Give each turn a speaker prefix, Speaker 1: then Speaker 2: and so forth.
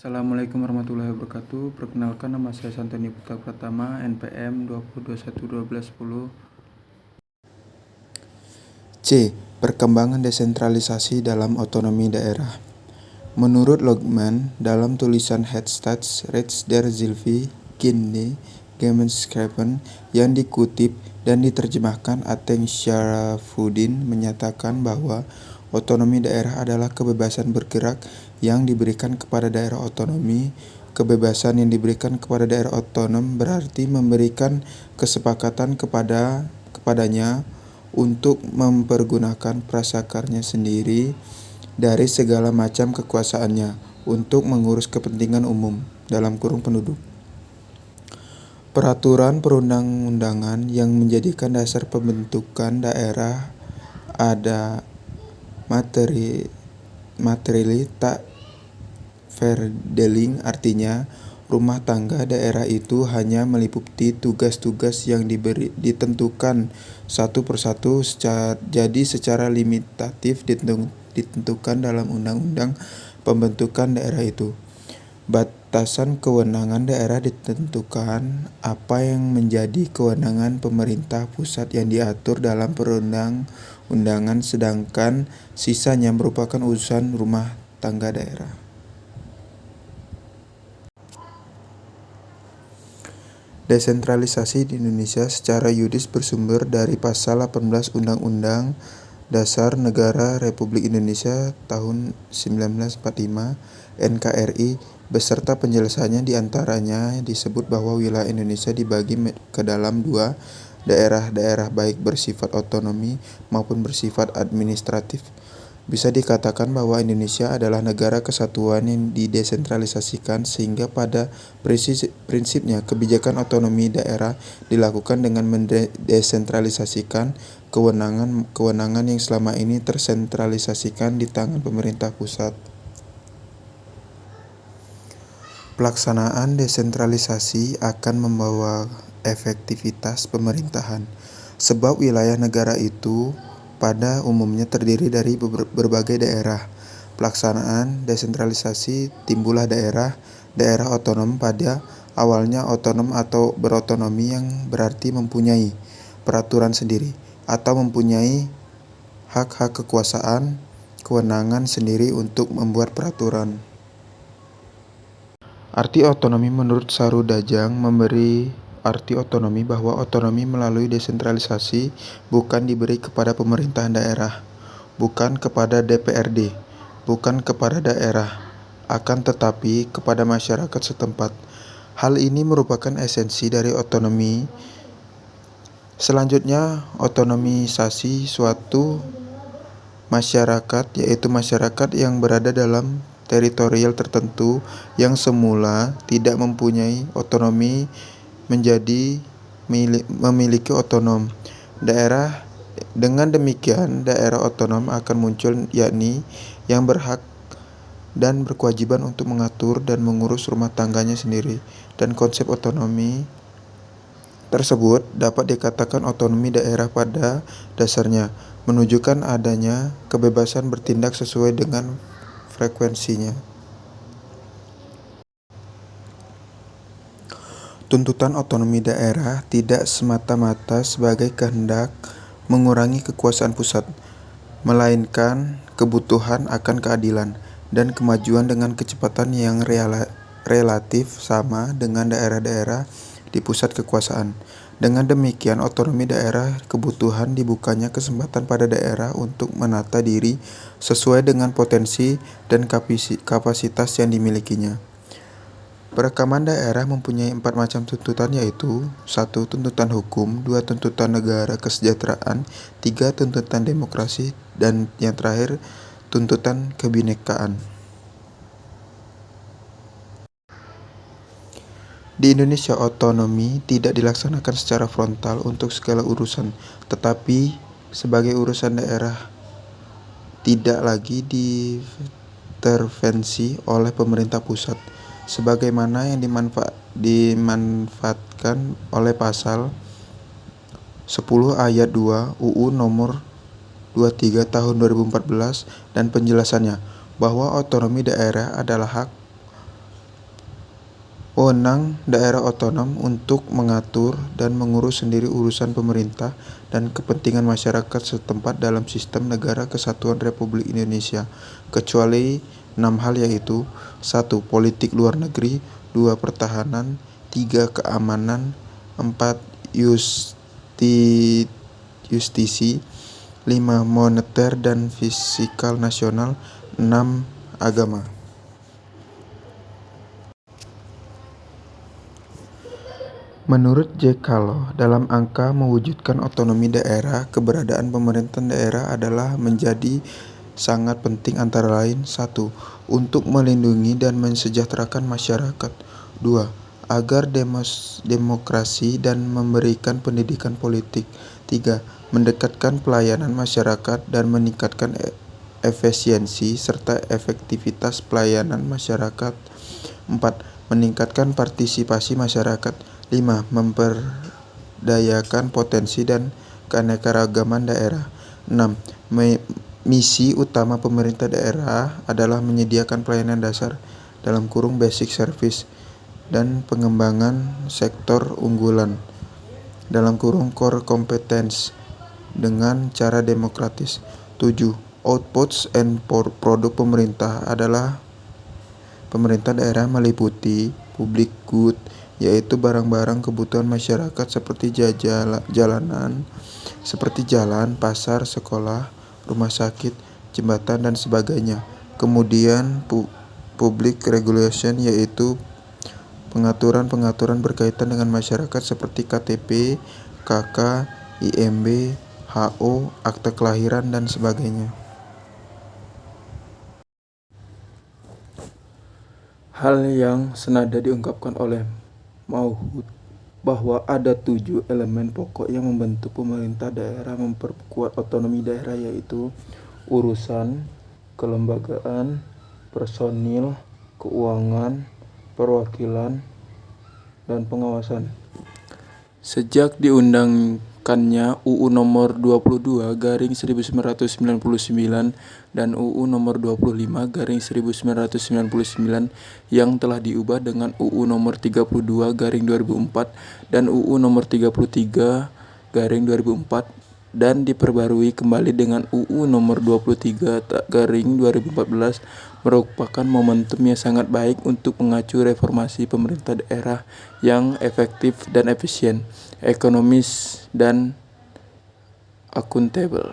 Speaker 1: Assalamualaikum warahmatullahi wabarakatuh. Perkenalkan, nama saya Santoni Putra Pratama, NPM 20211210.
Speaker 2: C. Perkembangan desentralisasi dalam otonomi daerah. Menurut Logman, dalam tulisan Headstaats der Zilvi Kinde Gemeenschapppen yang dikutip dan diterjemahkan Ateng Syarafuddin menyatakan bahwa otonomi daerah adalah kebebasan bergerak yang diberikan kepada daerah otonomi. Kebebasan yang diberikan kepada daerah otonom berarti memberikan kesepakatan kepadanya untuk mempergunakan prasakarnya sendiri dari segala macam kekuasaannya untuk mengurus kepentingan umum (penduduk). Peraturan perundang-undangan yang menjadikan dasar pembentukan daerah ada materialita verdeling, artinya rumah tangga daerah itu hanya meliputi tugas-tugas yang ditentukan satu persatu, jadi secara limitatif ditentukan dalam undang-undang pembentukan daerah itu. Batasan kewenangan daerah ditentukan apa yang menjadi kewenangan pemerintah pusat yang diatur dalam perundang-undangan, sedangkan sisanya merupakan urusan rumah tangga daerah. Desentralisasi di Indonesia secara yuridis bersumber dari Pasal 18 Undang-Undang Dasar Negara Republik Indonesia tahun 1945 NKRI beserta penjelasannya. Di antaranya disebut bahwa wilayah Indonesia dibagi ke dalam dua daerah baik bersifat otonomi maupun bersifat administratif. Bisa dikatakan bahwa Indonesia adalah negara kesatuan yang didesentralisasikan, sehingga pada prinsipnya kebijakan otonomi daerah dilakukan dengan mendesentralisasikan kewenangan yang selama ini tersentralisasikan di tangan pemerintah pusat. Pelaksanaan desentralisasi akan membawa efektivitas pemerintahan, sebab wilayah negara itu pada umumnya terdiri dari berbagai daerah. Pelaksanaan desentralisasi timbullah daerah otonom. Pada awalnya otonom atau berotonomi yang berarti mempunyai peraturan sendiri atau mempunyai hak-hak kewenangan sendiri untuk membuat peraturan. Arti otonomi menurut Sarudajang memberi arti otonomi bahwa otonomi melalui desentralisasi bukan diberi kepada pemerintahan daerah, bukan kepada DPRD, bukan kepada daerah, akan tetapi kepada masyarakat setempat. Hal ini merupakan esensi dari otonomi. Selanjutnya, otonomisasi suatu masyarakat, yaitu masyarakat yang berada dalam teritorial tertentu yang semula tidak mempunyai otonomi menjadi memiliki otonom daerah. Dengan demikian, daerah otonom akan muncul, yakni yang berhak dan berkewajiban untuk mengatur dan mengurus rumah tangganya sendiri. Dan konsep otonomi tersebut dapat dikatakan otonomi daerah pada dasarnya menunjukkan adanya kebebasan bertindak sesuai dengan frekuensinya. Tuntutan otonomi daerah tidak semata-mata sebagai kehendak mengurangi kekuasaan pusat, melainkan kebutuhan akan keadilan dan kemajuan dengan kecepatan yang relatif sama dengan daerah-daerah di pusat kekuasaan. Dengan demikian, otonomi daerah kebutuhan dibukanya kesempatan pada daerah untuk menata diri sesuai dengan potensi dan kapasitas yang dimilikinya. Perekaman daerah mempunyai 4 macam tuntutan, yaitu 1. Tuntutan hukum, 2. Tuntutan negara kesejahteraan, 3. Tuntutan demokrasi, dan yang terakhir tuntutan kebinekaan. Di Indonesia, otonomi tidak dilaksanakan secara frontal untuk segala urusan, tetapi sebagai urusan daerah tidak lagi diintervensi oleh pemerintah pusat, sebagaimana yang dimanfaatkan oleh Pasal 10 Ayat 2 UU Nomor 23 Tahun 2014 dan penjelasannya bahwa otonomi daerah adalah hak Wewenang daerah otonom untuk mengatur dan mengurus sendiri urusan pemerintah dan kepentingan masyarakat setempat dalam sistem negara kesatuan Republik Indonesia, kecuali 6 hal yaitu 1. Politik luar negeri, 2. Pertahanan, 3. Keamanan, 4. Justisi, 5. Moneter dan fiskal nasional, 6. Agama. Menurut J. Kalo, dalam angka mewujudkan otonomi daerah, keberadaan pemerintah daerah adalah menjadi sangat penting antara lain 1. Untuk melindungi dan mensejahterakan masyarakat, 2. Agar demokrasi dan memberikan pendidikan politik, 3. Mendekatkan pelayanan masyarakat dan meningkatkan efisiensi serta efektivitas pelayanan masyarakat, 4. Meningkatkan partisipasi masyarakat, 5. Memperdayakan potensi dan keanekaragaman daerah, 6. Misi utama pemerintah daerah adalah menyediakan pelayanan dasar (basic service) dan pengembangan sektor unggulan (core competence) dengan cara demokratis. 7. Outputs and produk pemerintah daerah meliputi public good, yaitu barang-barang kebutuhan masyarakat seperti jalan, pasar, sekolah, rumah sakit, jembatan, dan sebagainya. Kemudian public regulation, yaitu pengaturan berkaitan dengan masyarakat seperti KTP, KK, IMB, HO, akte kelahiran, dan sebagainya.
Speaker 1: Hal yang senada diungkapkan oleh Mauhut bahwa ada 7 elemen pokok yang membentuk pemerintah daerah memperkuat otonomi daerah, yaitu urusan, kelembagaan, personil, keuangan, perwakilan, dan pengawasan. Sejak diundangkannya UU Nomor 22/1999 dan UU Nomor 25/1999 yang telah diubah dengan UU Nomor 32/2004 dan UU Nomor 33/2004 dan diperbarui kembali dengan UU Nomor 23/2014 merupakan momentum yang sangat baik untuk mengacu reformasi pemerintah daerah yang efektif dan efisien, ekonomis, dan akuntabel.